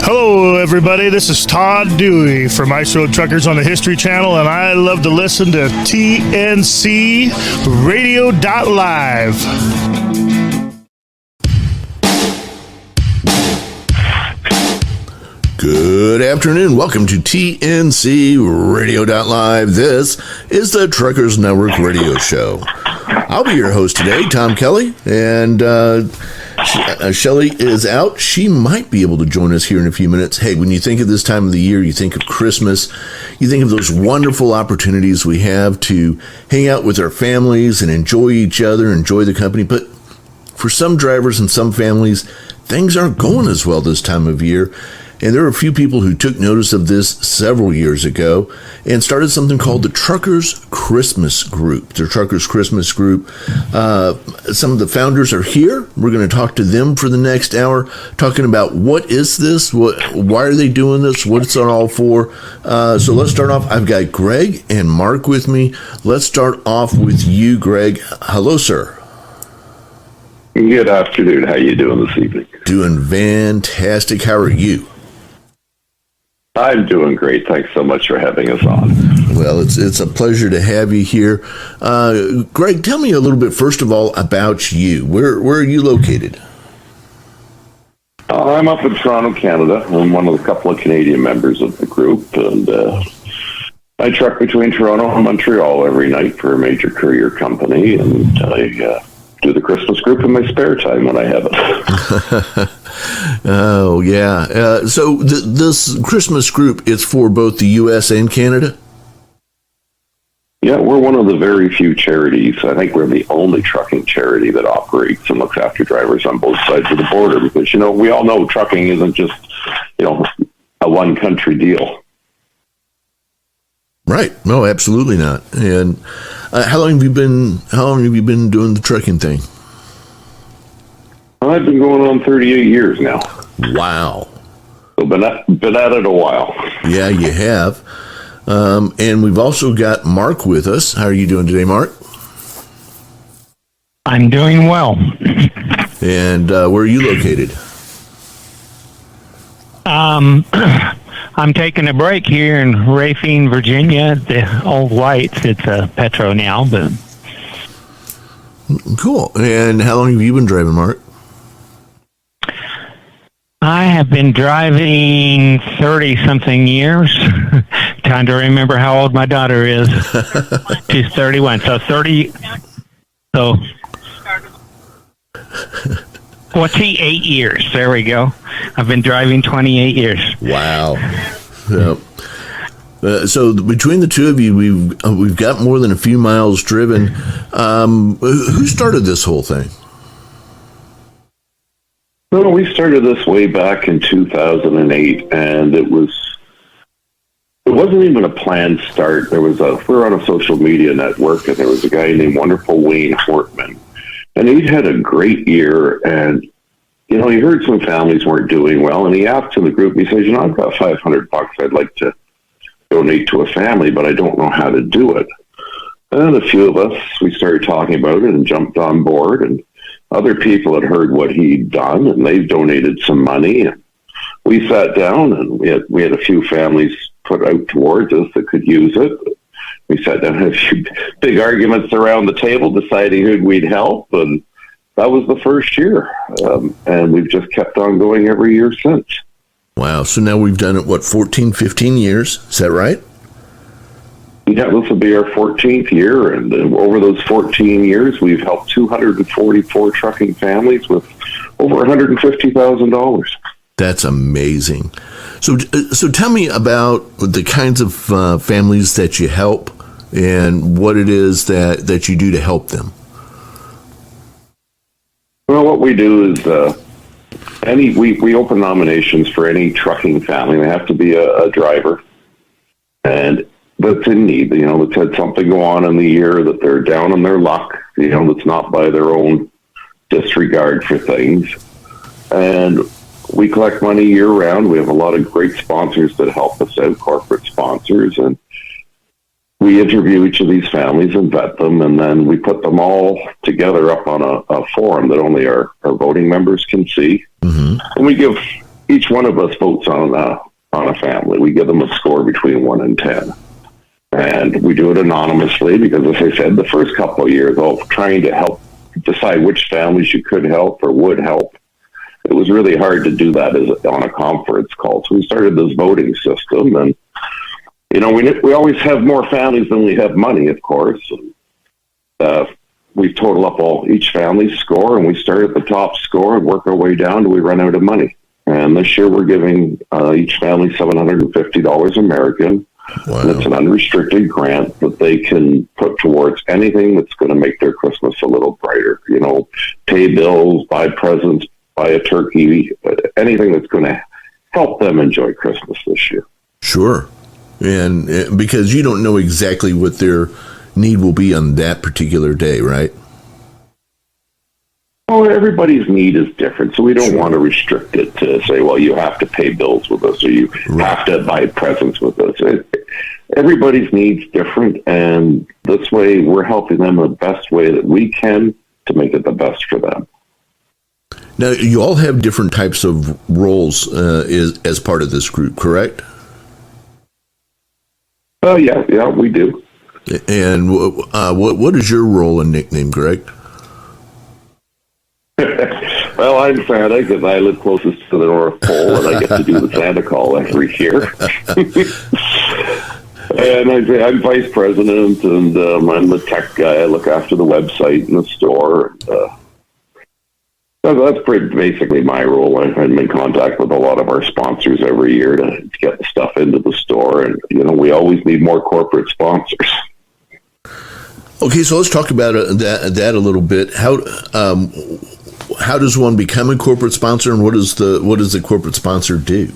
Hello, everybody. This is Todd Dewey from Ice Road Truckers on the History Channel, and I love to listen to TNC Radio.live. Good afternoon. Welcome to TNC Radio.live. This is the Truckers Network Radio Show. I'll be your host today, Tom Kelly, and Shelly is out. She might be able to join us here in a few minutes. Hey, when you think of this time of the year, you think of Christmas, you think of those wonderful opportunities we have to hang out with our families and enjoy each other, enjoy the company. But for some drivers and some families, things aren't going as well this time of year. And there are a few people who took notice of this several years ago and started something called the Truckers Christmas Group. The Truckers Christmas Group. Some of the founders are here. We're going to talk to them for the next hour, talking about what is this, why are they doing this, what it's all for. So let's start off. I've got Greg and Mark with me. Let's start off with you, Greg. Hello, sir. Good afternoon. How you doing this evening? Doing fantastic. How are you? I'm doing great. Thanks so much for having us on. Well, it's a pleasure to have you here. Greg, tell me a little bit, first of all, about you. Where are you located? I'm up in Toronto, Canada. I'm one of the couple of Canadian members of the group, and I truck between Toronto and Montreal every night for a major courier company, and I do the Christmas group in my spare time when I have it. Oh, yeah. So this Christmas group is for both the U.S. and Canada? Yeah, we're one of the very few charities. I think we're the only trucking charity that operates and looks after drivers on both sides of the border because, we all know trucking isn't just, a one-country deal. Right. No, absolutely not. And how long have you been doing the trucking thing? I've been going on 38 years now. Wow. So been at it a while. Yeah, you have. And we've also got Mark with us. How are you doing today, Mark? I'm doing well. And where are you located? I'm taking a break here in Racine, Virginia, the old Whites. It's a Petro now, but... Cool. And how long have you been driving, Mark? I have been driving 30-something years. Trying to remember how old my daughter is. She's 31. So 30... So... 28 years. There we go. I've been driving 28 years. Wow. So between the two of you, we've got more than a few miles driven. Who started this whole thing? Well, we started this way back in 2008, and it wasn't even a planned start. We're on a social media network, and there was a guy named Wonderful Wayne Hortman, and he'd had a great year, and he heard some families weren't doing well, and he asked in the group, he says, I've got $500 I'd like to donate to a family, but I don't know how to do it. And a few of us, we started talking about it and jumped on board, and other people had heard what he'd done, and they donated some money, and we sat down, and we had a few families put out towards us that could use it. We sat down and had a few big arguments around the table deciding who we'd help, and that was the first year, and we've just kept on going every year since. Wow. So now we've done it, 14, 15 years? Is that right? Yeah, this will be our 14th year, and over those 14 years, we've helped 244 trucking families with over $150,000. That's amazing. So tell me about the kinds of families that you help and what it is that you do to help them. Well, what we do is we open nominations for any trucking family. They have to be a driver, and that's in need. That's had something go on in the year that they're down on their luck. That's not by their own disregard for things, and we collect money year round. We have a lot of great sponsors that help us out, corporate sponsors, and we interview each of these families and vet them, and then we put them all together up on a forum that only our voting members can see. Mm-hmm. And we give each one of us votes on a family. We give them a score between 1 and 10. And we do it anonymously because, as I said, the first couple of years of trying to help decide which families you could help or would help, it was really hard to do that on a conference call. So we started this voting system, and we always have more families than we have money, of course. We total up each family's score, and we start at the top score and work our way down till we run out of money. And this year we're giving each family $750 American. Wow. And it's an unrestricted grant that they can put towards anything that's going to make their Christmas a little brighter. Pay bills, buy presents, buy a turkey, anything that's going to help them enjoy Christmas this year. Sure. And because you don't know exactly what their need will be on that particular day, right? Well, everybody's need is different, so we don't want to restrict it to say, well, you have to pay bills with us or you have to buy presents with us. Everybody's needs different, and this way we're helping them the best way that we can to make it the best for them. Now, you all have different types of roles as part of this group, correct? Oh, yeah, we do. And what is your role and nickname, Greg? Well, I'm Santa because I live closest to the North Pole, and I get to do the Santa call every year. And I'm vice president, and I'm the tech guy. I look after the website and the store. That's basically my role. I'm in contact with a lot of our sponsors every year to get the stuff into the store, and we always need more corporate sponsors. Okay, so let's talk about that a little bit. How does one become a corporate sponsor, and what does the corporate sponsor do?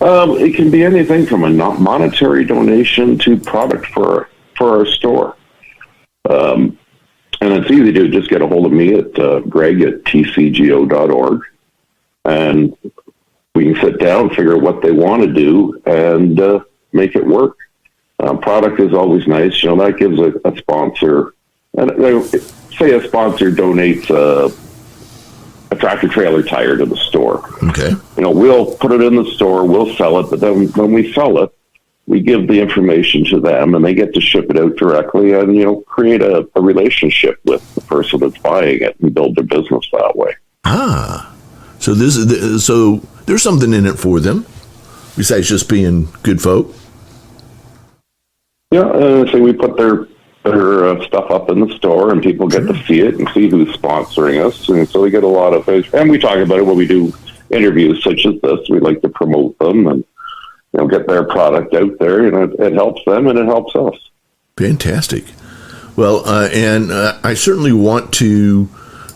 It can be anything from a monetary donation to product for our store. And it's easy to just get a hold of me at greg@tcgo.org, and we can sit down, figure out what they want to do, and make it work. Product is always nice. That gives a sponsor, and say a sponsor donates a tractor trailer tire to the store. Okay. We'll put it in the store, we'll sell it, but then when we sell it, we give the information to them, and they get to ship it out directly and, create a relationship with the person that's buying it and build their business that way. So there's something in it for them besides just being good folk. Yeah, so we put their stuff up in the store, and people get to see it and see who's sponsoring us, and so we get a lot of things. And we talk about it when we do interviews such as this. We like to promote them and get their product out there, and it helps them and it helps us. Fantastic. Well, and I certainly want to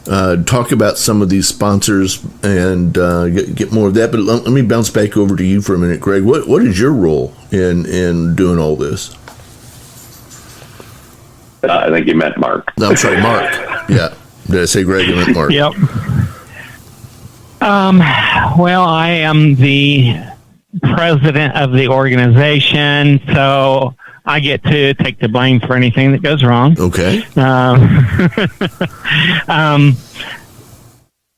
talk about some of these sponsors and get more of that. But let me bounce back over to you for a minute, Greg. What is your role in doing all this? I think you meant Mark. No, I'm sorry, Mark. Yeah. Did I say Greg? I meant Mark. Yep. Well, I am the president of the organization, so I get to take the blame for anything that goes wrong. Okay.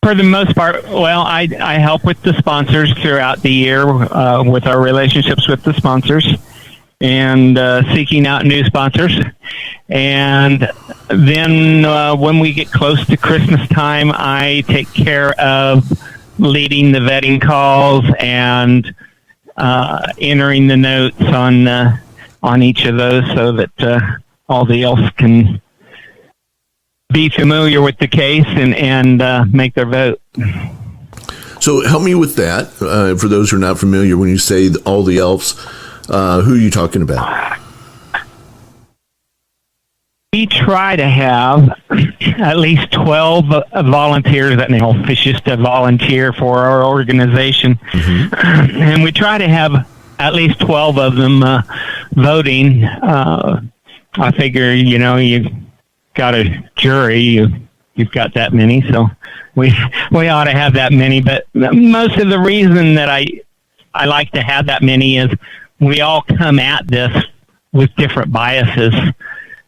For the most part, well, I help with the sponsors throughout the year with our relationships with the sponsors and seeking out new sponsors. And then when we get close to Christmas time, I take care of leading the vetting calls and entering the notes on each of those so that all the elves can be familiar with the case and make their vote. So help me with that. For those who are not familiar, when you say all the elves, who are you talking about? We try to have at least 12 volunteers. That it's just a volunteer for our organization. Mm-hmm. And we try to have at least 12 of them voting. I figure, you got a jury, you've got that many, so we ought to have that many. But most of the reason that I like to have that many is we all come at this with different biases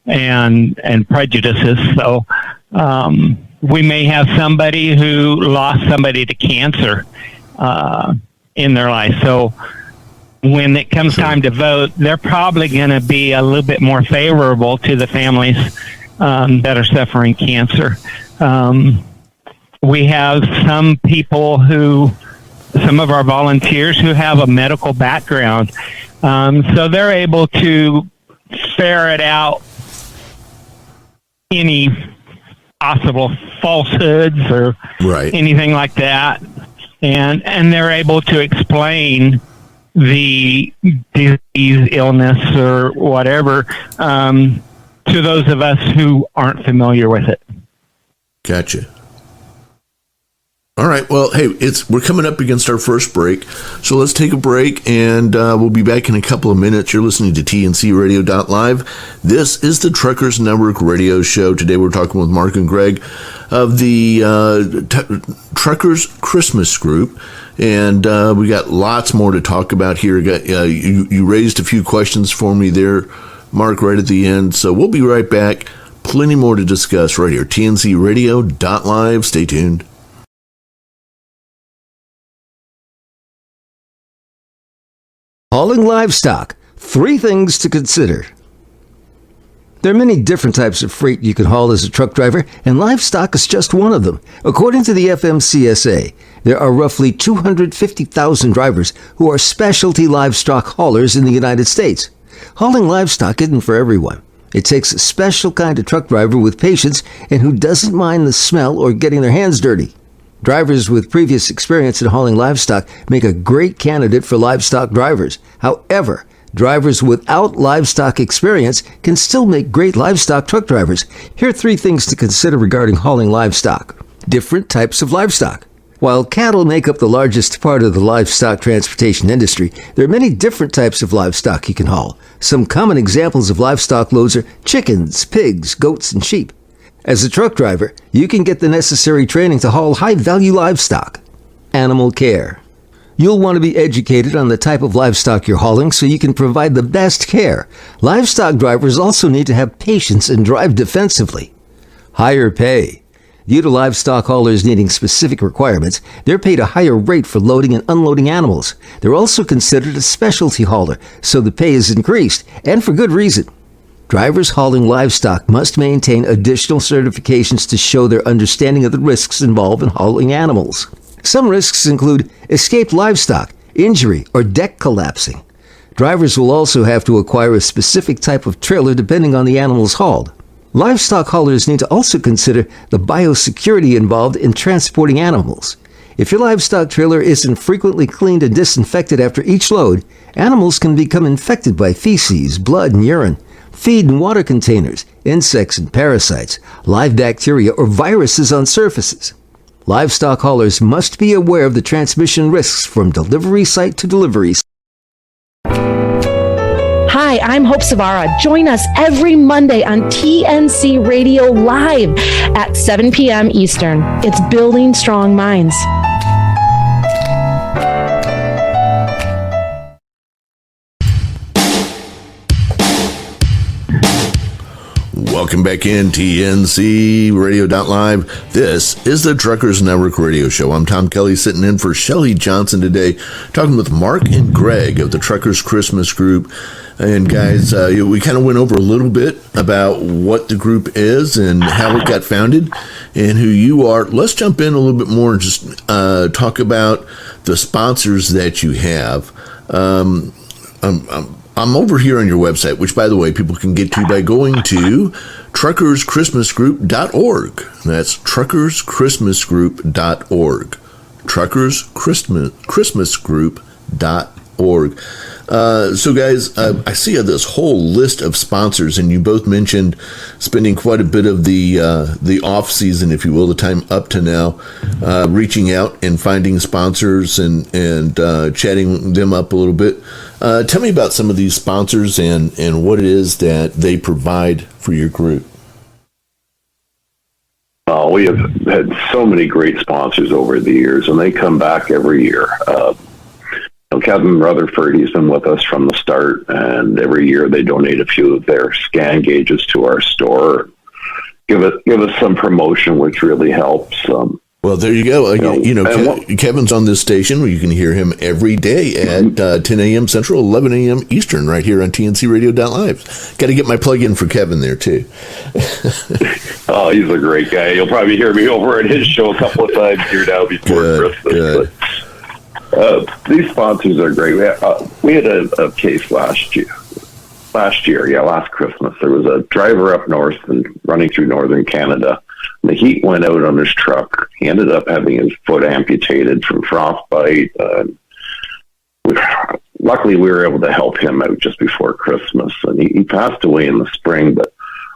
and prejudices. So we may have somebody who lost somebody to cancer in their life. So when it comes time to vote, they're probably going to be a little bit more favorable to the families that are suffering cancer. We have some of our volunteers who have a medical background. So they're able to ferret out any possible falsehoods or anything like that. And they're able to explain the disease, illness, or whatever to those of us who aren't familiar with it. Gotcha. All right. Well, hey, we're coming up against our first break, so let's take a break, and we'll be back in a couple of minutes. You're listening to TNCRadio.live. This is the Truckers Network Radio Show. Today we're talking with Mark and Greg of the Truckers Christmas Group, and we got lots more to talk about here. You raised a few questions for me there, Mark, right at the end, so we'll be right back. Plenty more to discuss right here. TNCRadio.live. Stay tuned. Hauling livestock. 3 things to consider. There are many different types of freight you can haul as a truck driver, and livestock is just one of them. According to the FMCSA, there are roughly 250,000 drivers who are specialty livestock haulers in the United States. Hauling livestock isn't for everyone. It takes a special kind of truck driver with patience and who doesn't mind the smell or getting their hands dirty. Drivers with previous experience in hauling livestock make a great candidate for livestock drivers. However, drivers without livestock experience can still make great livestock truck drivers. Here are 3 things to consider regarding hauling livestock. Different types of livestock. While cattle make up the largest part of the livestock transportation industry, there are many different types of livestock you can haul. Some common examples of livestock loads are chickens, pigs, goats, and sheep. As a truck driver, you can get the necessary training to haul high-value livestock. Animal care. You'll want to be educated on the type of livestock you're hauling so you can provide the best care. Livestock drivers also need to have patience and drive defensively. Higher pay. Due to livestock haulers needing specific requirements, they're paid a higher rate for loading and unloading animals. They're also considered a specialty hauler, so the pay is increased, and for good reason. Drivers hauling livestock must maintain additional certifications to show their understanding of the risks involved in hauling animals. Some risks include escaped livestock, injury, or deck collapsing. Drivers will also have to acquire a specific type of trailer depending on the animals hauled. Livestock haulers need to also consider the biosecurity involved in transporting animals. If your livestock trailer isn't frequently cleaned and disinfected after each load, animals can become infected by feces, blood, and urine, feed and water containers, insects and parasites, live bacteria, or viruses on surfaces. Livestock haulers must be aware of the transmission risks from delivery site to delivery site. Hi, I'm Hope Savara. Join us every Monday on TNC Radio Live at 7 p.m. Eastern. It's Building Strong Minds. Welcome back in TNC Radio.live. This is the Truckers Network Radio Show. I'm Tom Kelly, sitting in for Shelly Johnson today, talking with Mark and Greg of the Truckers Christmas Group. And guys, we kind of went over a little bit about what the group is and how it got founded and who you are. Let's jump in a little bit more and just talk about the sponsors that you have. I'm over here on your website, which, by the way, people can get to by going to truckerschristmasgroup.org. That's truckerschristmasgroup.org. Truckerschristmasgroup.org. So, guys, I see this whole list of sponsors, and you both mentioned spending quite a bit of the off season, if you will, the time up to now, reaching out and finding sponsors and chatting them up a little bit. Tell me about some of these sponsors and what it is that they provide for your group. We have had so many great sponsors over the years, and they come back every year. Kevin Rutherford, he's been with us from the start, and every year they donate a few of their scan gauges to our store. give us some promotion, which really helps. Well, there you go. Kevin's on this station. You can hear him every day at 10 a.m. Central, 11 a.m. Eastern, right here on TNCRadio.live. Got to get my plug in for Kevin there, too. Oh, he's a great guy. You'll probably hear me over at his show a couple of times here now before Christmas. Good. But, these sponsors are great. We had a case last Christmas. There was a driver up north and running through northern Canada. The heat went out on his truck. He ended up having his foot amputated from frostbite. Luckily, we were able to help him out just before Christmas, and he passed away in the spring. But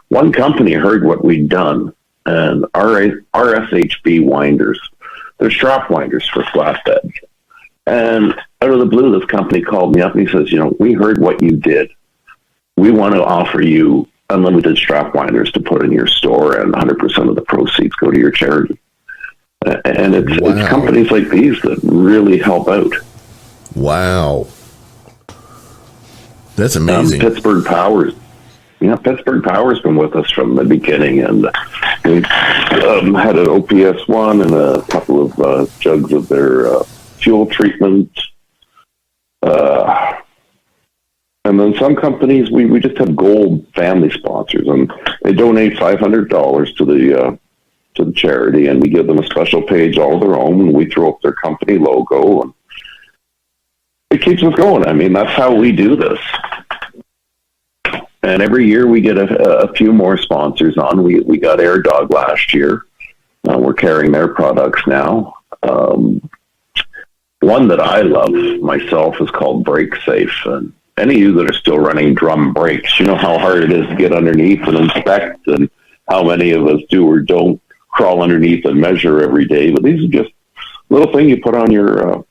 one company heard what we'd done, and RSHB winders, they're strap winders for flatbed. And out of the blue, this company called me up and he says, we heard what you did. We want to offer you unlimited strap winders to put in your store, and 100% of the proceeds go to your charity. And it's companies like these that really help out. Wow. That's amazing. Pittsburgh Power's been with us from the beginning, and we had an OPS one and a couple of jugs of their fuel treatment. And then some companies, we just have gold family sponsors, and they donate $500 to the charity, and we give them a special page all their own, and we throw up their company logo, and it keeps us going. I mean, that's how we do this. And every year we get a few more sponsors on. We got Air Dog last year. We're carrying their products now. One that I love myself is called Brake Safe, and any of you that are still running drum brakes, you know how hard it is to get underneath and inspect, and how many of us do or don't crawl underneath and measure every day. But these are just little thing you put on your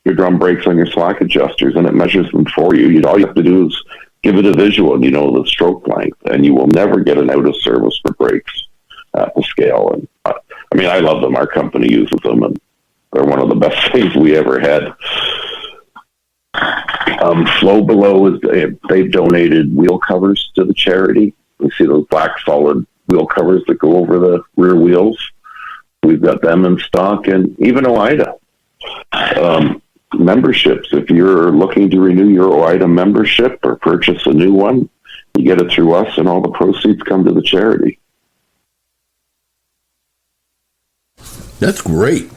drum brakes on your slack adjusters, and it measures them for you. All you have to do is give it a visual, and the stroke length, and you will never get an out of service for brakes at the scale. And I love them. Our company uses them, and they're one of the best things we ever had. Flow Below they've donated wheel covers to the charity. You see those black solid wheel covers that go over the rear wheels. We've got them in stock, and even OIDA. Memberships, if you're looking to renew your OIDA membership or purchase a new one, you get it through us, and all the proceeds come to the charity. That's great.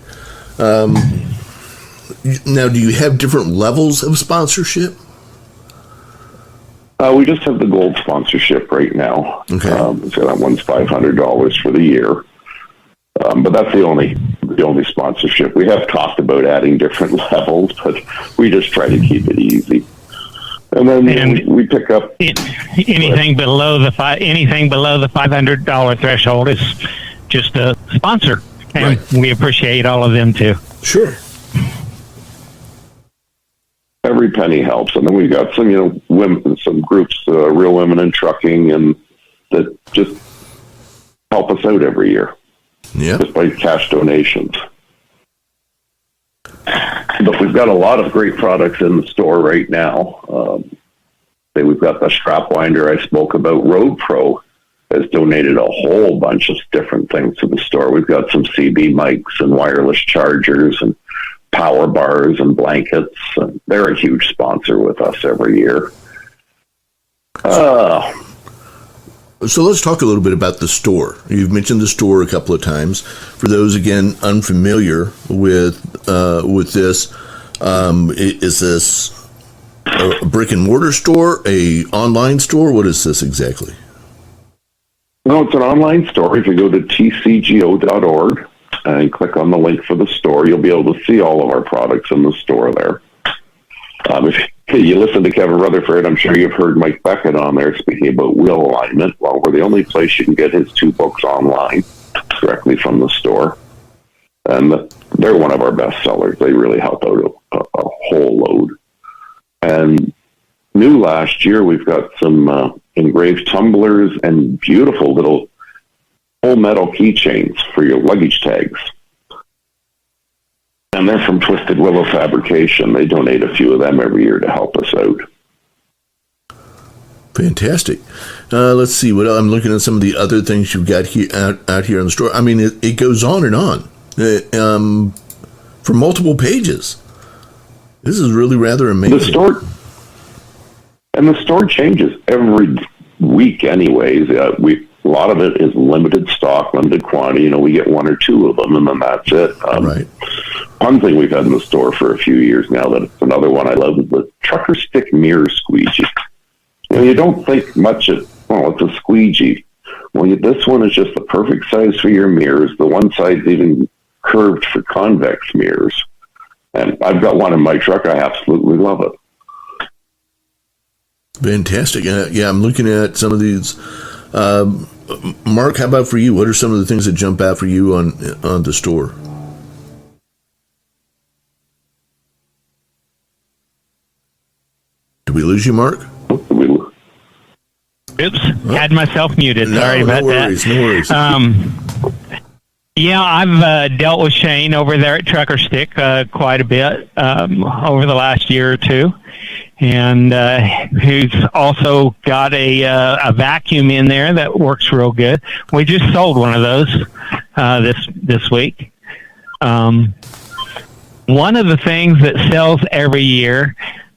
Now, do you have different levels of sponsorship? We just have the gold sponsorship right now. Okay. So that one's $500 for the year. But that's the only sponsorship. We have talked about adding different levels, but we just try to keep it easy. And then we pick up anything below the $500 threshold is just a sponsor, and we appreciate all of them too. Sure. Every penny helps, and then we've got some, women, some groups, Real Women in Trucking, and that just help us out every year. Yeah. Just by cash donations. But we've got a lot of great products in the store right now. We've got the strap winder I spoke about. Road Pro has donated a whole bunch of different things to the store. We've got some CB mics and wireless chargers and power bars and blankets. And they're a huge sponsor with us every year. So let's talk a little bit about the store. You've mentioned the store a couple of times. For those, again, unfamiliar with this, is this a brick and mortar store, a online store? What is this exactly? No, it's an online store. If you go to tcgo.org and click on the link for the store, you'll be able to see all of our products in the store there. If you listen to Kevin Rutherford, I'm sure you've heard Mike Beckett on there speaking about wheel alignment. Well, we're the only place you can get his 2 books online directly from the store. And they're one of our best sellers. They really help out a whole load. And new last year, we've got some engraved tumblers and beautiful little whole metal keychains for your luggage tags. And they're from Twisted Willow Fabrication. They donate a few of them every year to help us out. Fantastic. Let's see what I'm looking at. Some of the other things you've got here out here in the store. I mean, it goes on and on for multiple pages. This is really rather amazing. The store changes every week, anyways. A lot of it is limited stock, limited quantity. You know, we get one or two of them, and then that's it. Right. One thing we've had in the store for a few years now, that it's another one I love, is the trucker stick mirror squeegee. You know, you don't think much of, it's a squeegee. Well, this one is just the perfect size for your mirrors. The one side's even curved for convex mirrors. And I've got one in my truck. I absolutely love it. Fantastic. Yeah, I'm looking at some of these. Mark, how about for you? What are some of the things that jump out for you on the store? Did we lose you, Mark? Oops, had myself muted. Sorry about that. No worries. Yeah, I've dealt with Shane over there at Trucker Stick quite a bit over the last year or two, and who's also got a vacuum in there that works real good. We just sold one of those this week. One of the things that sells every year,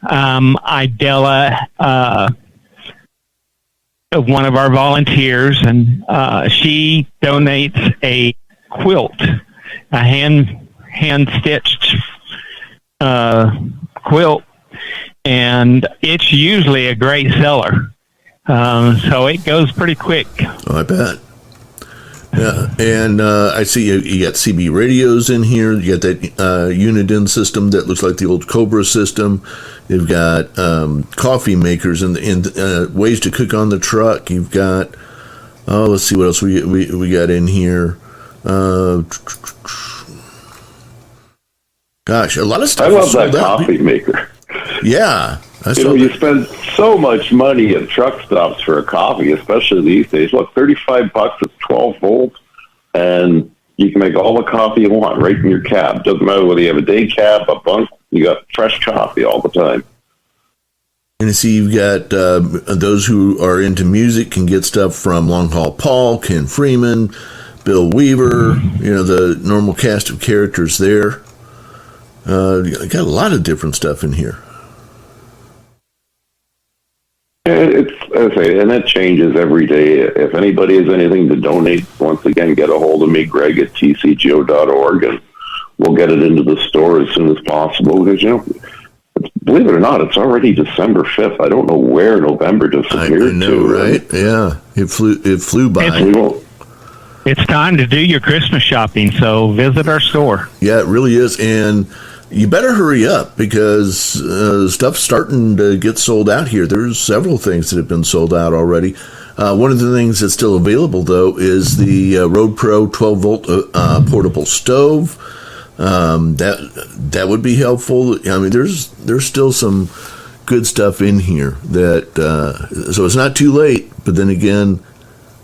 Idella, one of our volunteers, and she donates a quilt, a hand stitched quilt, and it's usually a great seller. So it goes pretty quick. Oh, I bet. Yeah, and I see you got CB radios in here. You got that Uniden system that looks like the old Cobra system. You've got coffee makers and ways to cook on the truck. You've got let's see what else we got in here. Gosh, a lot of stuff. I love that coffee maker. Yeah. You spend so much money at truck stops for a coffee, especially these days. Look, $35, it's 12 volts, and you can make all the coffee you want right in your cab. Doesn't matter whether you have a day cab, a bunk, you got fresh coffee all the time. And you see, you've got those who are into music can get stuff from Long Haul Paul, Ken Freeman, Bill Weaver, the normal cast of characters there. Got a lot of different stuff in here. It's, as I say, and that changes every day. If anybody has anything to donate, once again, get a hold of me, Greg at tcgo.org, and we'll get it into the store as soon as possible. Because, believe it or not, it's already December 5th. I don't know where November disappeared I know, right? Yeah, it flew by. It's time to do your Christmas shopping, so visit our store. Yeah, it really is, and you better hurry up because stuff's starting to get sold out here. There's several things that have been sold out already. One of the things that's still available, though, is the Road Pro 12-volt portable stove. That would be helpful. I mean, there's still some good stuff in here that so it's not too late. But then again,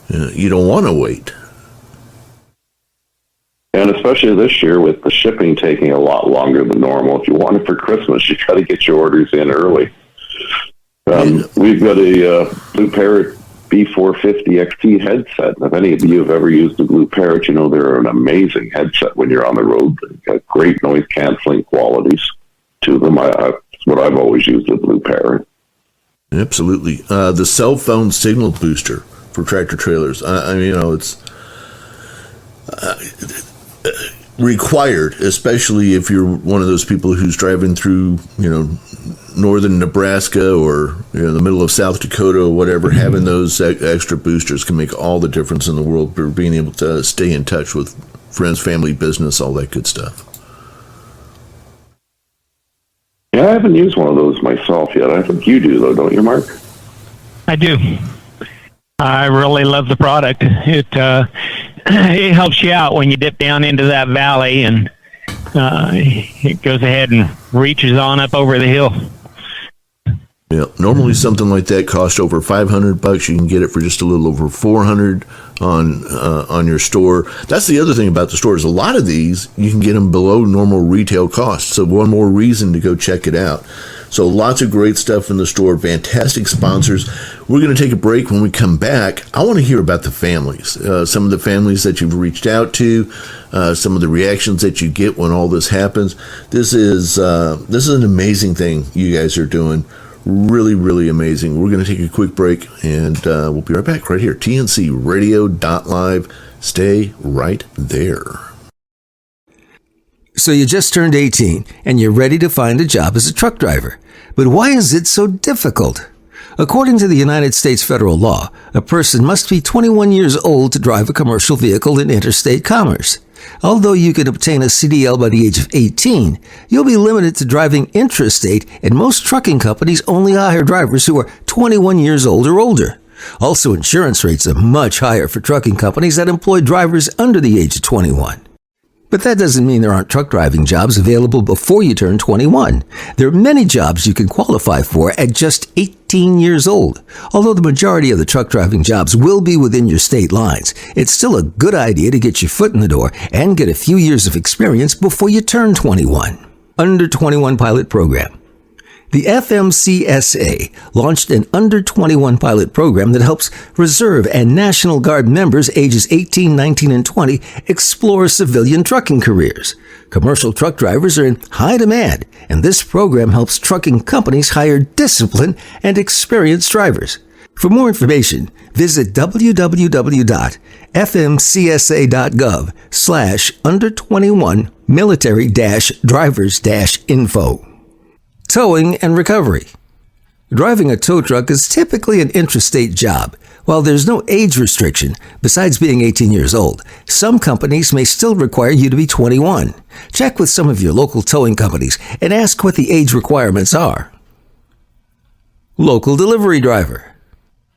you don't want to wait. And especially this year with the shipping taking a lot longer than normal. If you want it for Christmas, you got to get your orders in early. We've got a Blue Parrot B450 XT headset. If any of you have ever used a Blue Parrot, they're an amazing headset when you're on the road. They've got great noise canceling qualities to them. That's what I've always used with Blue Parrot. Absolutely. The cell phone signal booster for tractor trailers. It's required, especially if you're one of those people who's driving through, northern Nebraska or the middle of South Dakota or whatever. Having those extra boosters can make all the difference in the world for being able to stay in touch with friends, family, business, all that good stuff. Yeah, I haven't used one of those myself yet. I think you do, though, don't you, Mark? I do. I really love the product. It helps you out when you dip down into that valley, and it goes ahead and reaches on up over the hill. Yeah, normally something like that costs over $500. You can get it for just a little over $400 on your store. That's the other thing about the store is a lot of these you can get them below normal retail costs. So one more reason to go check it out. So lots of great stuff in the store, fantastic sponsors. We're going to take a break. When we come back, I want to hear about the families, some of the families that you've reached out to, some of the reactions that you get when all this happens. This is an amazing thing you guys are doing. Really, really amazing. We're going to take a quick break, and we'll be right back right here. TNCRadio.live. Stay right there. So you just turned 18 and you're ready to find a job as a truck driver. But why is it so difficult? According to the United States federal law, a person must be 21 years old to drive a commercial vehicle in interstate commerce. Although you can obtain a CDL by the age of 18, you'll be limited to driving intrastate, and most trucking companies only hire drivers who are 21 years old or older. Also, insurance rates are much higher for trucking companies that employ drivers under the age of 21. But that doesn't mean there aren't truck driving jobs available before you turn 21. There are many jobs you can qualify for at just 18 years old. Although the majority of the truck driving jobs will be within your state lines, it's still a good idea to get your foot in the door and get a few years of experience before you turn 21. Under 21 Pilot Program. The FMCSA launched an Under 21 pilot program that helps Reserve and National Guard members ages 18, 19, and 20 explore civilian trucking careers. Commercial truck drivers are in high demand, and this program helps trucking companies hire disciplined and experienced drivers. For more information, visit www.fmcsa.gov/under21 military-drivers-info. Towing and recovery. Driving a tow truck is typically an intrastate job. While there's no age restriction, besides being 18 years old, some companies may still require you to be 21. Check with some of your local towing companies and ask what the age requirements are. Local delivery driver.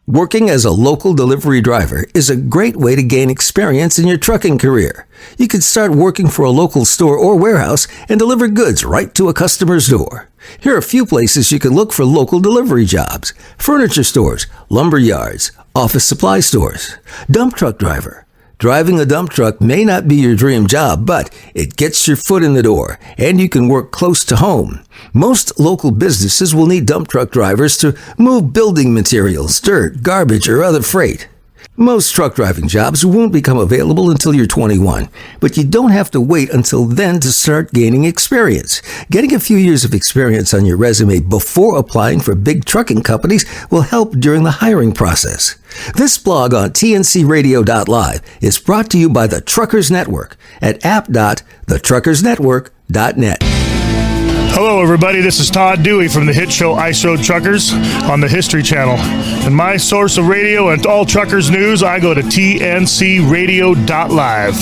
Working as a local delivery driver is a great way to gain experience in your trucking career. You can start working for a local store or warehouse and deliver goods right to a customer's door. Here are a few places you can look for local delivery jobs: furniture stores, lumber yards, office supply stores. Dump truck driver. Driving a dump truck may not be your dream job, but it gets your foot in the door, and you can work close to home. Most local businesses will need dump truck drivers to move building materials, dirt, garbage, or other freight. Most truck driving jobs won't become available until you're 21, but you don't have to wait until then to start gaining experience. Getting a few years of experience on your resume before applying for big trucking companies will help during the hiring process. This blog on tncradio.live is brought to you by the Truckers Network at app.thetruckersnetwork.net. Hello, everybody. This is Todd Dewey from the hit show Ice Road Truckers on the History Channel. And my source of radio and all truckers news, I go to tncradio.live.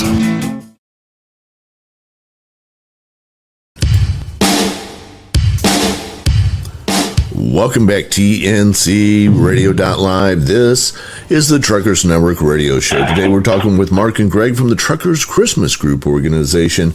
Welcome back, TNCRadio.live. This is the Truckers Network radio show. Today we're talking with Mark and Greg from the Truckers Christmas Group organization.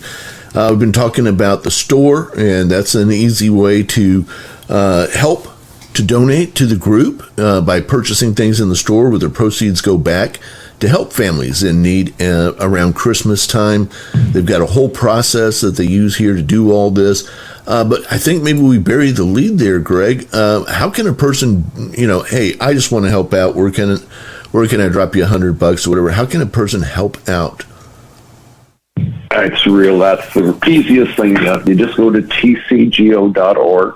We've been talking about the store, and that's an easy way to help to donate to the group by purchasing things in the store, where the proceeds go back to help families in need around Christmas time. They've got a whole process that they use here to do all this. But I think maybe we buried the lead there, Greg. How can a person, hey, I just want to help out. Where can I drop you $100 or whatever? How can a person help out? It's real. That's the easiest thing. You just go to tcgo.org,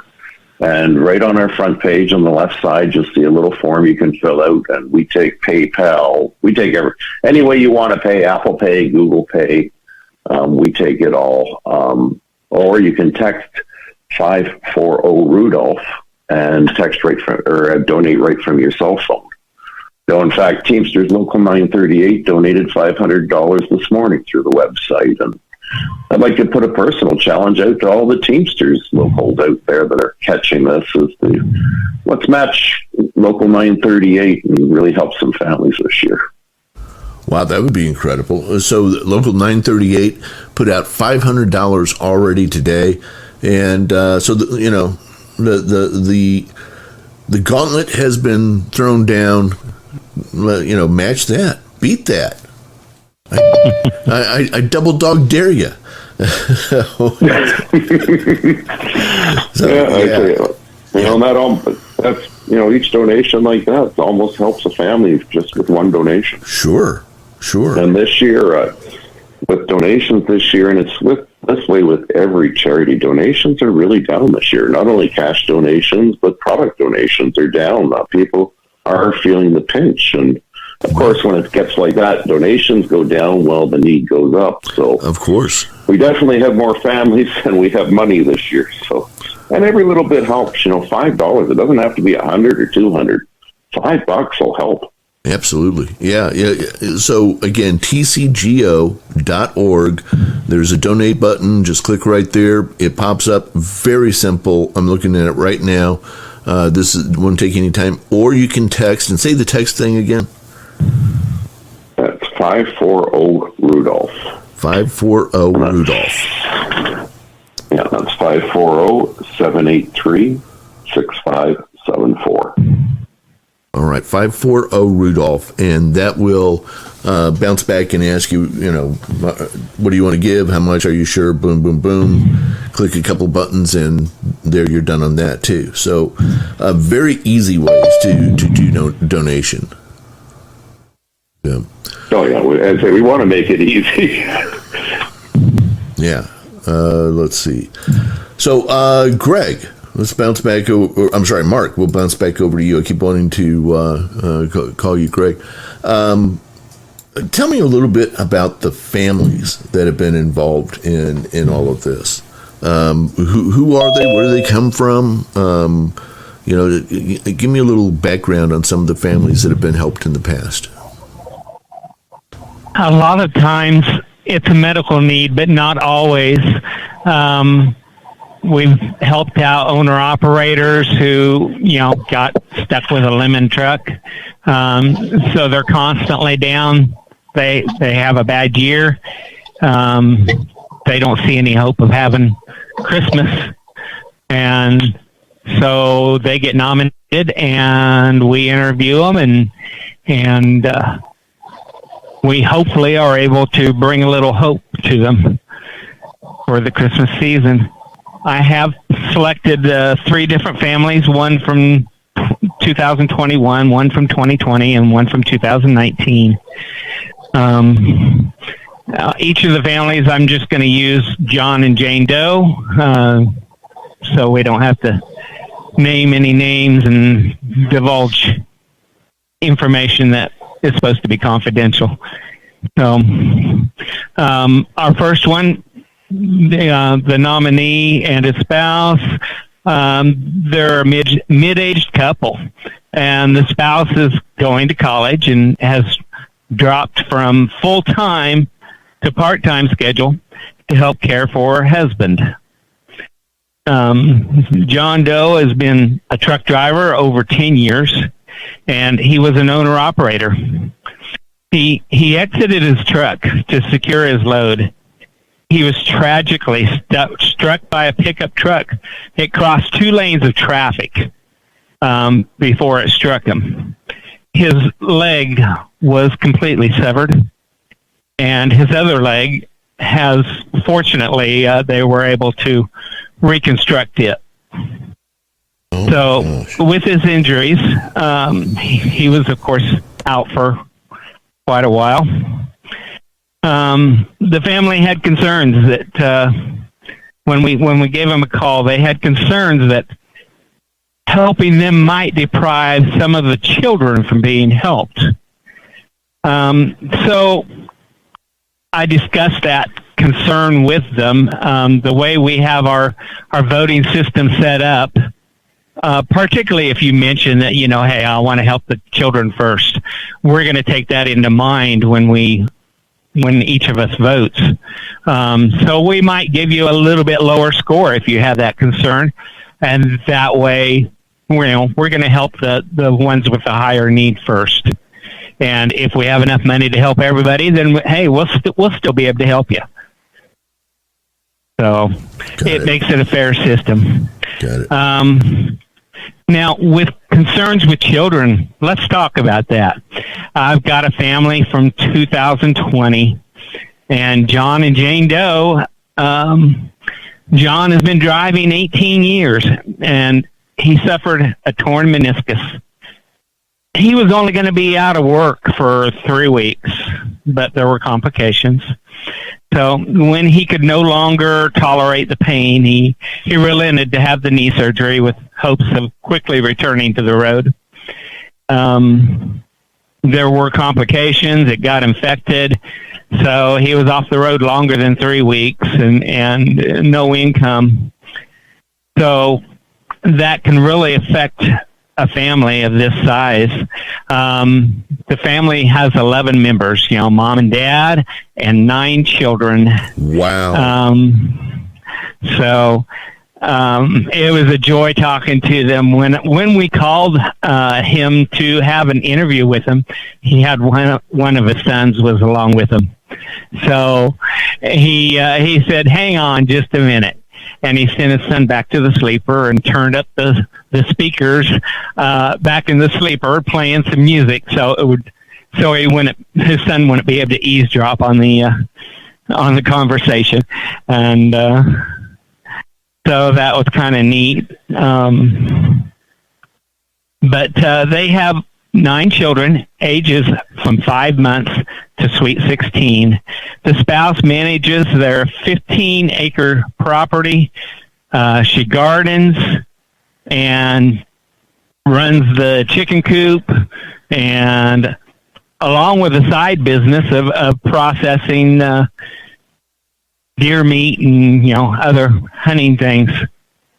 and right on our front page on the left side, you'll see a little form you can fill out, and we take PayPal. We take any way you want to pay, Apple Pay, Google Pay. We take it all. Or you can text 540 Rudolph and text right from, or donate right from your cell phone. So, in fact, Teamsters Local 938 donated $500 this morning through the website. And I'd like to put a personal challenge out to all the Teamsters locals out there that are catching this. Let's match Local 938 and really help some families this year. Wow, that would be incredible. So Local 938 put out $500 already today. And so, the The gauntlet has been thrown down. Match that. Beat that. I double dog dare you. Each donation like that almost helps a family just with one donation. Sure. And this year, with donations this year, and it's this way with every charity, donations are really down this year. Not only cash donations, but product donations are down. People are feeling the pinch. And of course, when it gets like that, donations go down while the need goes up. So, of course, we definitely have more families than we have money this year. So, and every little bit helps. $5. It doesn't have to be 100 or 200. $5 will help. Absolutely. Yeah. So again, tcgo.org. There's a donate button. Just click right there. It pops up. Very simple. I'm looking at it right now. This won't take any time. Or you can text and say the text thing again. That's 540 Rudolph. 540 Rudolph. Yeah, that's 540-783-6574. All right, 540 Rudolph, and that will bounce back and ask you, what do you want to give? How much are you sure? Boom, boom, boom. Click a couple buttons, and there you're done on that too. So, very easy ways to do donation. Yeah. Oh yeah, as I say, we want to make it easy. Yeah. Let's see. So, Greg. Let's bounce back over. I'm sorry, Mark. We'll bounce back over to you. I keep wanting to call you Greg. Tell me a little bit about the families that have been involved in all of this. Who are they? Where do they come from? Give me a little background on some of the families that have been helped in the past. A lot of times it's a medical need, but not always. We've helped out owner-operators who, got stuck with a lemon truck. So they're constantly down. They have a bad year. They don't see any hope of having Christmas. And so they get nominated, and we interview them, and we hopefully are able to bring a little hope to them for the Christmas season. I have selected 3 different families, one from 2021, one from 2020, and one from 2019. Each of the families, I'm just going to use John and Jane Doe, so we don't have to name any names and divulge information that is supposed to be confidential. So our first one, the nominee and his spouse, they're a mid-aged couple, and the spouse is going to college and has dropped from full-time to part-time schedule to help care for her husband. John Doe has been a truck driver over 10 years, and he was an owner-operator. He exited his truck to secure his load. He was tragically struck by a pickup truck. It crossed 2 lanes of traffic before it struck him. His leg was completely severed, and his other leg has, fortunately, they were able to reconstruct it. So with his injuries, he was, of course, out for quite a while. The family had concerns that when we gave them a call, they had concerns that helping them might deprive some of the children from being helped. So I discussed that concern with them. The way we have our voting system set up, particularly if you mention that, hey, I want to help the children first, we're going to take that into mind when each of us votes. So we might give you a little bit lower score if you have that concern. And that way, we're going to help the ones with the higher need first. And if we have enough money to help everybody, then, hey, we'll still be able to help you. So it makes it a fair system. Got it. Now, with concerns with children, let's talk about that. I've got a family from 2020, and John and Jane Doe. John has been driving 18 years, and he suffered a torn meniscus. He was only going to be out of work for 3 weeks, but there were complications. So when he could no longer tolerate the pain, he relented to have the knee surgery with hopes of quickly returning to the road. There were complications. It got infected. So he was off the road longer than 3 weeks and no income. So that can really affect a family of this size. The family has 11 members, mom and dad and 9 children. Wow. So it was a joy talking to them. When we called him to have an interview with him, he had one of his sons was along with him. So he said, "Hang on just a minute." And he sent his son back to the sleeper and turned up the speakers back in the sleeper, playing some music, so his son wouldn't be able to eavesdrop on the conversation, and so that was kind of neat. But they have 9 children, ages from 5 months to sweet 16. The spouse manages their 15-acre property. She gardens and runs the chicken coop, and along with a side business of processing deer meat and other hunting things.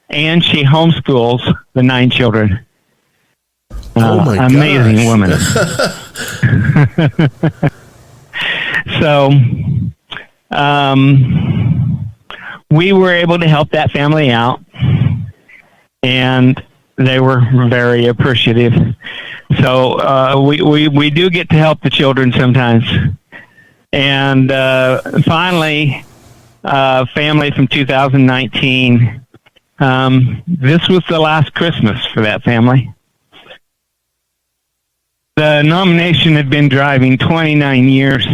And she homeschools the 9 children. Oh my amazing gosh. woman. So we were able to help that family out, and they were very appreciative. So we do get to help the children sometimes. And finally, family from 2019, this was the last Christmas for that family. The nomination had been driving 29 years.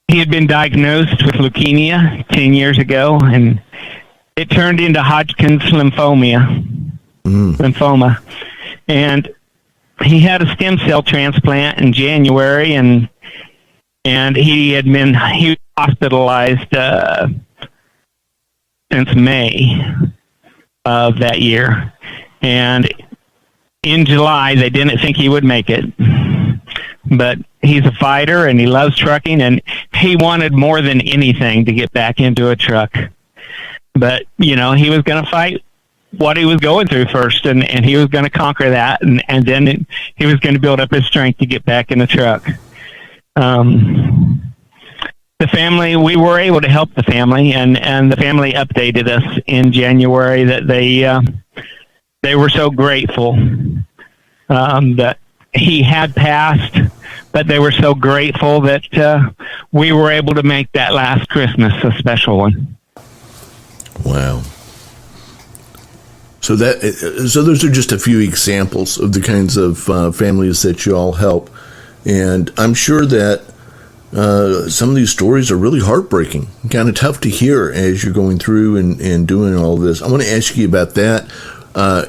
He had been diagnosed with leukemia 10 years ago, and it turned into Hodgkin's lymphoma. And he had a stem cell transplant in January, and he was hospitalized since May of that year. And in July, they didn't think he would make it. But he's a fighter, and he loves trucking, and he wanted more than anything to get back into a truck. But, he was going to fight what he was going through first, and he was going to conquer that, and then he was going to build up his strength to get back in the truck. The family, we were able to help the family, and the family updated us in January that they were so grateful that he had passed, but they were so grateful that we were able to make that last Christmas a special one. Wow. So those are just a few examples of the kinds of families that you all help. And I'm sure that some of these stories are really heartbreaking, kind of tough to hear as you're going through and doing all this. I want to ask you about that.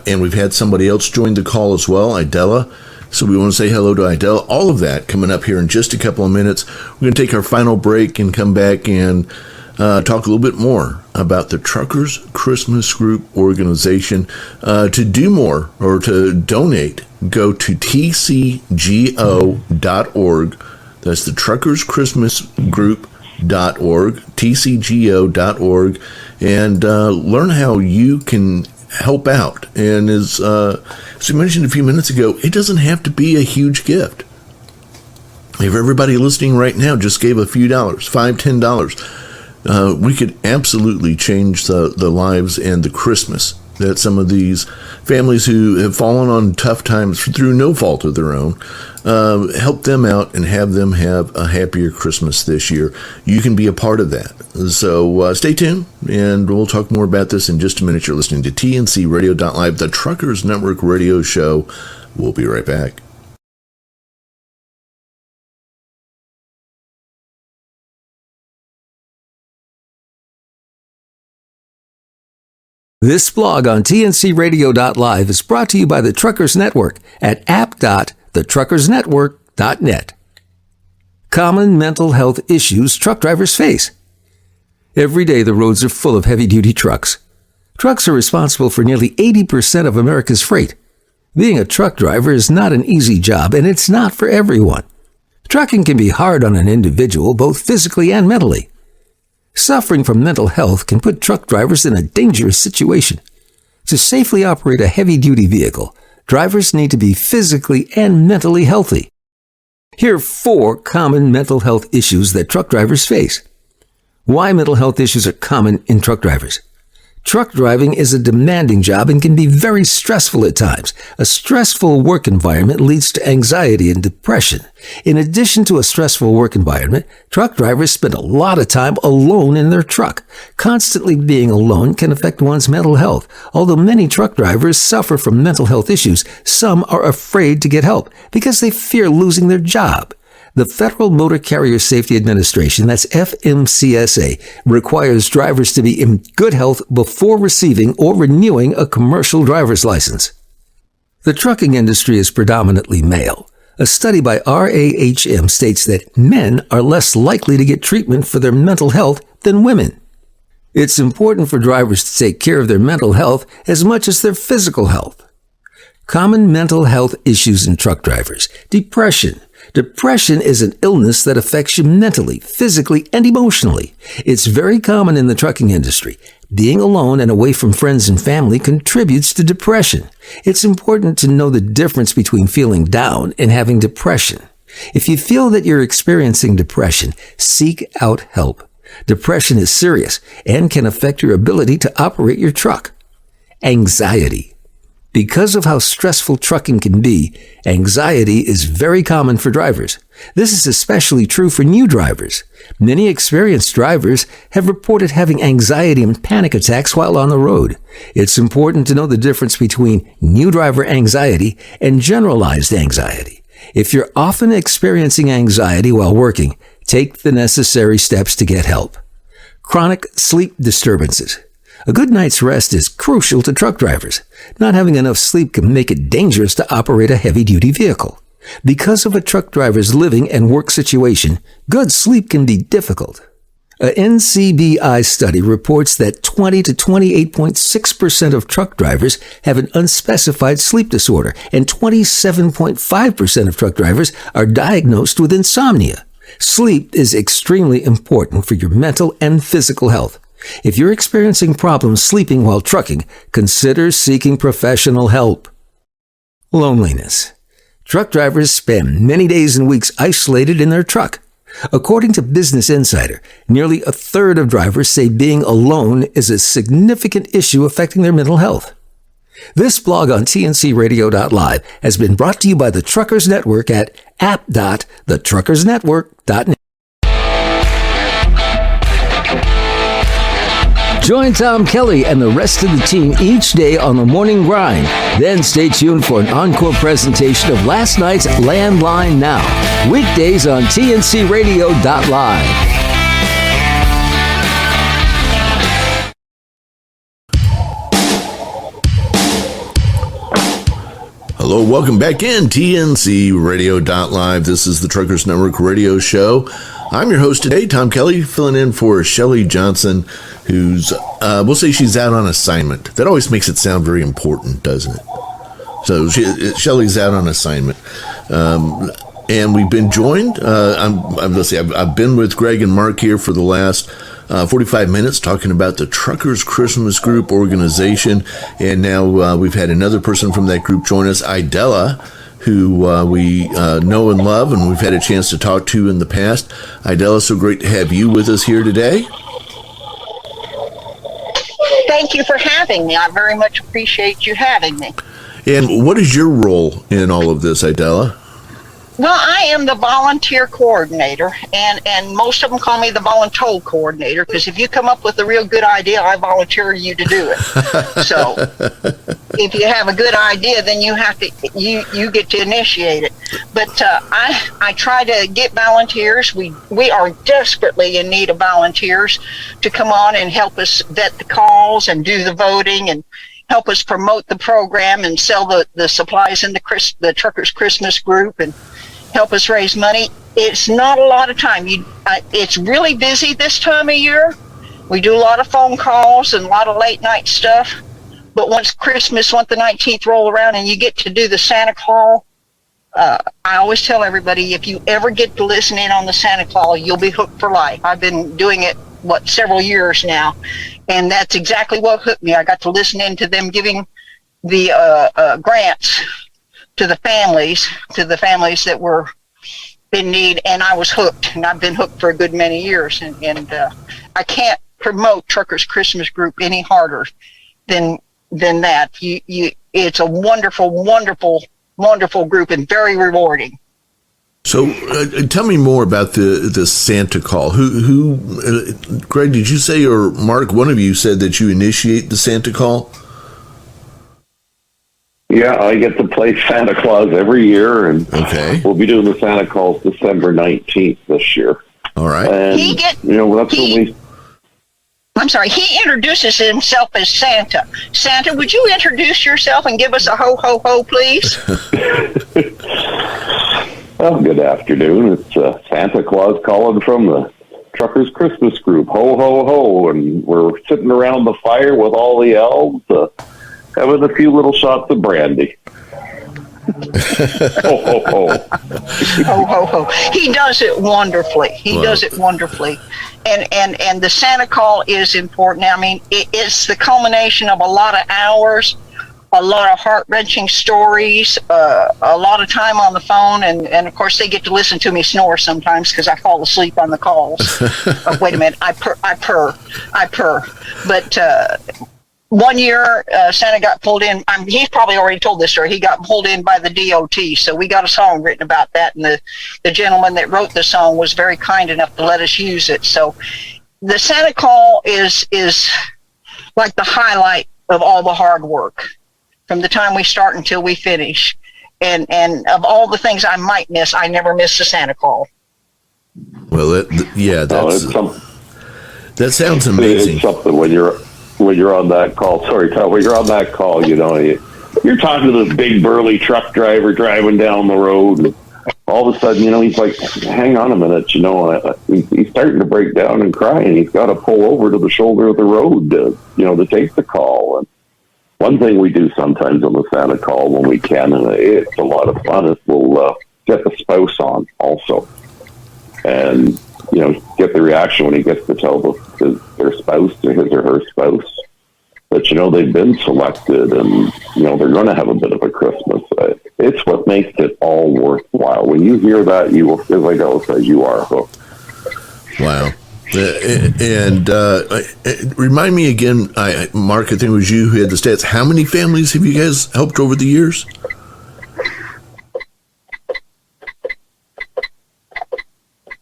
And we've had somebody else join the call as well, Idella. So we want to say hello to Idella. All of that coming up here in just a couple of minutes. We're going to take our final break and come back and talk a little bit more about the Truckers Christmas Group organization. To do more or to donate, go to tcgo.org. That's the Truckers Christmas Group.org, tcgo.org, and learn how you can help out. And as we mentioned a few minutes ago, it doesn't have to be a huge gift. If everybody listening right now just gave a few dollars, $5, $10, we could absolutely change the lives and the Christmas that some of these families who have fallen on tough times through no fault of their own, help them out and have them have a happier Christmas this year. You can be a part of that. So stay tuned, and we'll talk more about this in just a minute. You're listening to TNCRadio.live, the Truckers Network radio show. We'll be right back. This blog on TNCRadio.live is brought to you by the Truckers Network at app.thetruckersnetwork.net. Common mental health issues truck drivers face. Every day the roads are full of heavy-duty trucks. Trucks are responsible for nearly 80% of America's freight. Being a truck driver is not an easy job, and it's not for everyone. Trucking can be hard on an individual, both physically and mentally. Suffering from mental health can put truck drivers in a dangerous situation. To safely operate a heavy-duty vehicle, drivers need to be physically and mentally healthy. Here are 4 common mental health issues that truck drivers face. Why mental health issues are common in truck drivers. Truck driving is a demanding job and can be very stressful at times. A stressful work environment leads to anxiety and depression. In addition to a stressful work environment, truck drivers spend a lot of time alone in their truck. Constantly being alone can affect one's mental health. Although many truck drivers suffer from mental health issues, some are afraid to get help because they fear losing their job. The Federal Motor Carrier Safety Administration, that's FMCSA, requires drivers to be in good health before receiving or renewing a commercial driver's license. The trucking industry is predominantly male. A study by RAHM states that men are less likely to get treatment for their mental health than women. It's important for drivers to take care of their mental health as much as their physical health. Common mental health issues in truck drivers. Depression. Depression is an illness that affects you mentally, physically, and emotionally. It's very common in the trucking industry. Being alone and away from friends and family contributes to depression. It's important to know the difference between feeling down and having depression. If you feel that you're experiencing depression, seek out help. Depression is serious and can affect your ability to operate your truck. Anxiety. Because of how stressful trucking can be, anxiety is very common for drivers. This is especially true for new drivers. Many experienced drivers have reported having anxiety and panic attacks while on the road. It's important to know the difference between new driver anxiety and generalized anxiety. If you're often experiencing anxiety while working, take the necessary steps to get help. Chronic sleep disturbances. A good night's rest is crucial to truck drivers. Not having enough sleep can make it dangerous to operate a heavy-duty vehicle. Because of a truck driver's living and work situation, good sleep can be difficult. A NCBI study reports that 20 to 28.6% of truck drivers have an unspecified sleep disorder, and 27.5% of truck drivers are diagnosed with insomnia. Sleep is extremely important for your mental and physical health. If you're experiencing problems sleeping while trucking, consider seeking professional help. Loneliness. Truck drivers spend many days and weeks isolated in their truck. According to Business Insider, nearly a third of drivers say being alone is a significant issue affecting their mental health. This blog on TNCRadio.live has been brought to you by the Truckers Network at app.thetruckersnetwork.net. Join Tom Kelly and the rest of the team each day on the morning grind. Then stay tuned for an encore presentation of last night's Landline Now. Weekdays on TNCRadio.live. Hello, welcome back in TNCRadio.live. This is the Truckers Network radio show. I'm your host today, Tom Kelly, filling in for Shelly Johnson, who's, we'll say she's out on assignment. That always makes it sound very important, doesn't it? So Shelly's out on assignment. And we've been joined, I've been with Greg and Mark here for the last 45 minutes talking about the Truckers Christmas Group organization. And now we've had another person from that group join us, Idella, who we know and love, and we've had a chance to talk to in the past. Idella, so great to have you with us here today. thank you for having me. I very much appreciate you having me. And what is your role in all of this, Idella? Well, I am the volunteer coordinator, and most of them call me the voluntold coordinator, because if you come up with a real good idea, I volunteer you to do it. So if you have a good idea, then you have to you get to initiate it. But I try to get volunteers. We are desperately in need of volunteers to come on and help us vet the calls and do the voting and help us promote the program and sell the supplies in the Truckers Christmas group and help us raise money. It's not a lot of time. It's really busy this time of year. We do a lot of phone calls and a lot of late night stuff. But once the 19th roll around and you get to do the Santa call, I always tell everybody, if you ever get to listen in on the Santa call, you'll be hooked for life. I've been doing it, several years now. And that's exactly what hooked me. I got to listen in to them giving the grants to the families that were in need, and I was hooked, and I've been hooked for a good many years, and I can't promote Truckers Christmas Group any harder than that. It's a wonderful group and very rewarding. So tell me more about the Santa call. Who Greg, did you say, or Mark, one of you said that you initiate the Santa call? Yeah, I get to play Santa Claus every year, and we'll be doing the Santa calls December 19th this year. All right. And, that's when we... I'm sorry, he introduces himself as Santa. Santa, would you introduce yourself and give us a ho, ho, ho, please? Well, good afternoon. It's Santa Claus calling from the Truckers Christmas Group. Ho, ho, ho. And we're sitting around the fire with all the elves, having a few little shots of brandy. Ho, ho, ho. Ho, ho, ho. He does it wonderfully. Does it wonderfully. And the Santa call is important. I mean, it's the culmination of a lot of hours, a lot of heart-wrenching stories, a lot of time on the phone, and of course they get to listen to me snore sometimes because I fall asleep on the calls. Wait a minute, I purr. But one year, Santa got pulled in. He's probably already told this story. He got pulled in by the DOT, so we got a song written about that, and the gentleman that wrote the song was very kind enough to let us use it. So the Santa call is like the highlight of all the hard work from the time we start until we finish. And of all the things I might miss, I never miss the Santa call. Well, that sounds amazing. It's something when you're on that call. Sorry, Tom. When you're on that call, you're talking to this big burly truck driver driving down the road. And all of a sudden, he's like, "Hang on a minute," he's starting to break down and cry, and he's got to pull over to the shoulder of the road to take the call. And one thing we do sometimes on the Santa call when we can, and it's a lot of fun, is we'll get the spouse on also, and get the reaction when he gets to tell their spouse, his or her spouse, that they've been selected and they're going to have a bit of a Christmas. It's what makes it all worthwhile. When you hear that, you will, as I always say, you are hooked. Wow. And remind me again, Mark, I think it was you who had the stats. How many families have you guys helped over the years?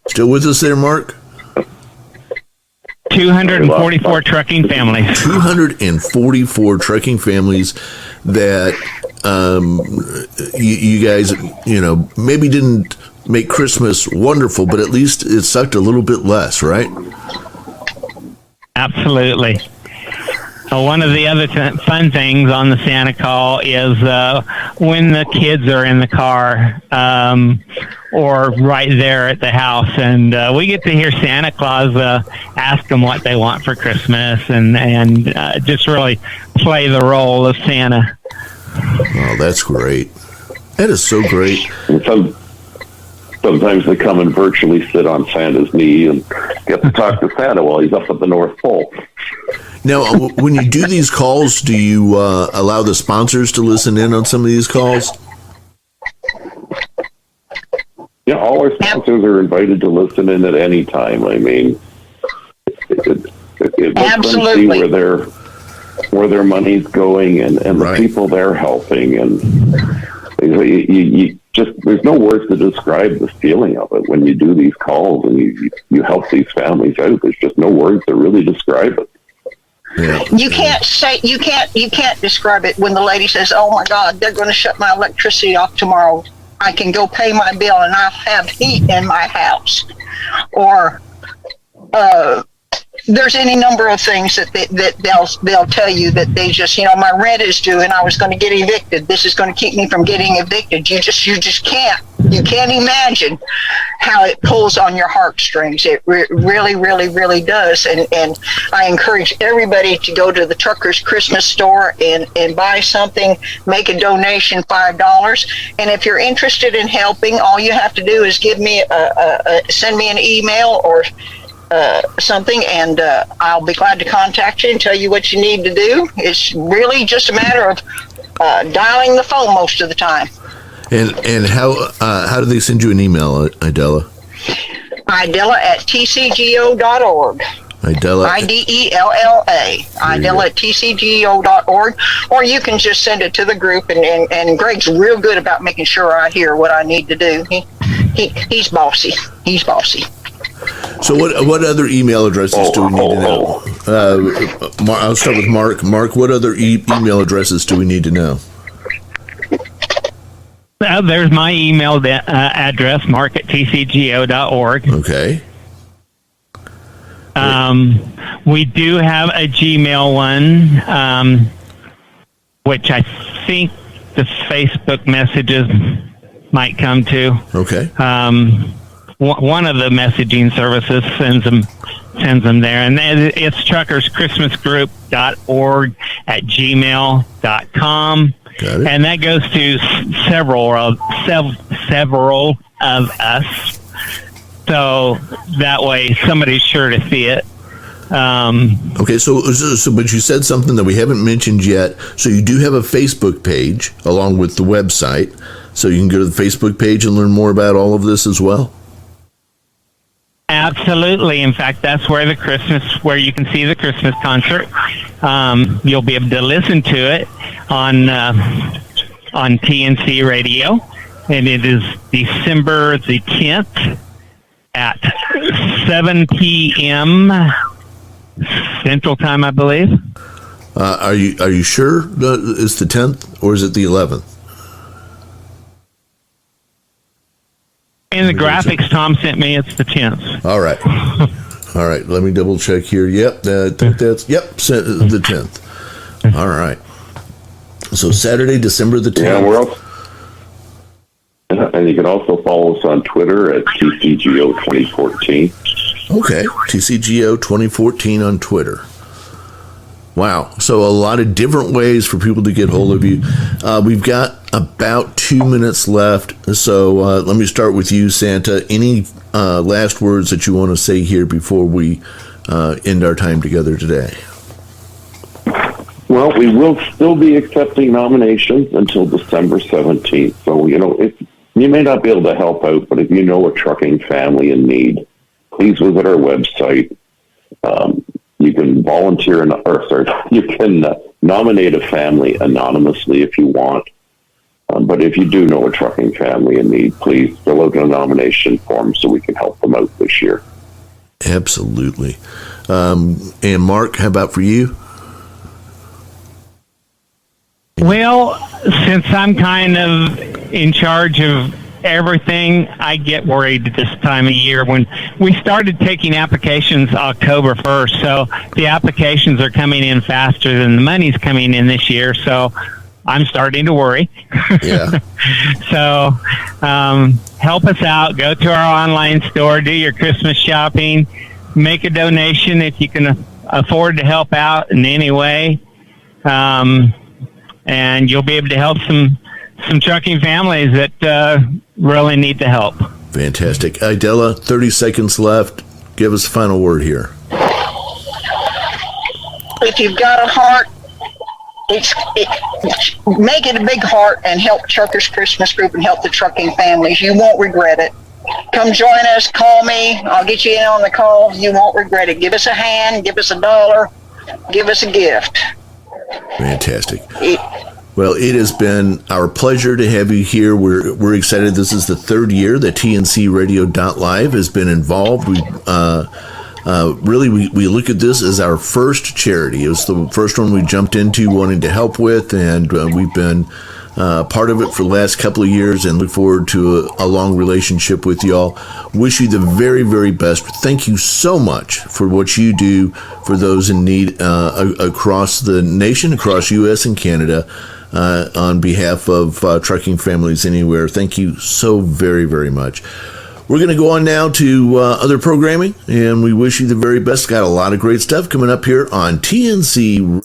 Still with us there, Mark? 244 trucking families. 244 trucking families that you guys, maybe didn't make Christmas wonderful, but at least it sucked a little bit less, right? Absolutely. One of the other fun things on the Santa call is when the kids are in the car or right there at the house, and we get to hear Santa Claus ask them what they want for Christmas, and just really play the role of Santa. Oh, that's great. That is so great. Sometimes they come and virtually sit on Santa's knee and get to talk to Santa while he's up at the North Pole. Now, when you do these calls, do you allow the sponsors to listen in on some of these calls? Yeah, all our sponsors are invited to listen in at any time. I mean, it lets them see where where their money's going and the people they're helping. And you just, there's no words to describe the feeling of it when you do these calls and you help these families out. There's just no words to really describe it. Yeah. You can't describe it when the lady says, "Oh my God, they're going to shut my electricity off tomorrow. I can go pay my bill and I have heat in my house," or there's any number of things that they'll tell you that they just, my rent is due and I was going to get evicted. This is going to keep me from getting evicted. You just can't imagine how it pulls on your heartstrings. It really, really, really does. And I encourage everybody to go to the Truckers Christmas store and buy something, make a donation, $5. And if you're interested in helping, all you have to do is give me send me an email or something, and I'll be glad to contact you and tell you what you need to do. It's really just a matter of dialing the phone most of the time. And how do they send you an email, Idella? Idella at tcgo.org. Idella. IDELLA. Idella at tcgo.org. Or you can just send it to the group, and Greg's real good about making sure I hear what I need to do. He's bossy. He's bossy. So what other email addresses do we need to know? I'll start with Mark. Mark, what other email addresses do we need to know? There's my email address, mark at tcgo.org. Okay. We do have a Gmail one, which I think the Facebook messages might come to. Okay. One of the messaging services sends them there, and it's truckerschristmasgroup.org at gmail.com. Got it. And that goes to several of us, so that way somebody's sure to see it. Okay, so but you said something that we haven't mentioned yet. So you do have a Facebook page along with the website, so you can go to the Facebook page and learn more about all of this as well. Absolutely. In fact, that's where where you can see the Christmas concert. You'll be able to listen to it on TNC Radio, and it is December the 10th at 7 p.m. Central Time, I believe. Are you sure that it's the 10th or is it the 11th? In the graphics Tom sent me, it's the 10th. All right. All right. Let me double check here. Yep. The 10th. All right. So Saturday, December the 10th. Yeah, and you can also follow us on Twitter at TCGO 2014. Okay. TCGO 2014 on Twitter. Wow. So a lot of different ways for people to get hold of you. We've got about 2 minutes left. So let me start with you, Santa. Any last words that you want to say here before we end our time together today? Well, we will still be accepting nominations until December 17th. So, if you may not be able to help out, but if you know a trucking family in need, please visit our website. You can volunteer, you can nominate a family anonymously if you want. But if you do know a trucking family in need, please fill out a nomination form so we can help them out this year. Absolutely. And Mark, how about for you? Well, since I'm kind of in charge of everything, I get worried at this time of year. When we started taking applications October 1st, so the applications are coming in faster than the money's coming in this year, so I'm starting to worry. Yeah. So help us out. Go to our online store, do your Christmas shopping, make a donation if you can afford to help out in any way, and you'll be able to help some trucking families that really need the help. Fantastic. Idella, 30 seconds left. Give us a final word here. If you've got a heart, make it a big heart and help Truckers Christmas Group and help the trucking families. You won't regret it. Come join us. Call me. I'll get you in on the call. You won't regret it. Give us a hand. Give us $1. Give us a gift. Fantastic. Well, it has been our pleasure to have you here. We're excited. This is the third year that TNCRadio.live has been involved. We look at this as our first charity. It was the first one we jumped into wanting to help with, and we've been part of it for the last couple of years and look forward to a long relationship with y'all. Wish you the very, very best. Thank you so much for what you do for those in need across the nation, across U.S. and Canada, on behalf of trucking families anywhere. Thank you so very, very much. We're going to go on now to other programming, and we wish you the very best. Got a lot of great stuff coming up here on TNC.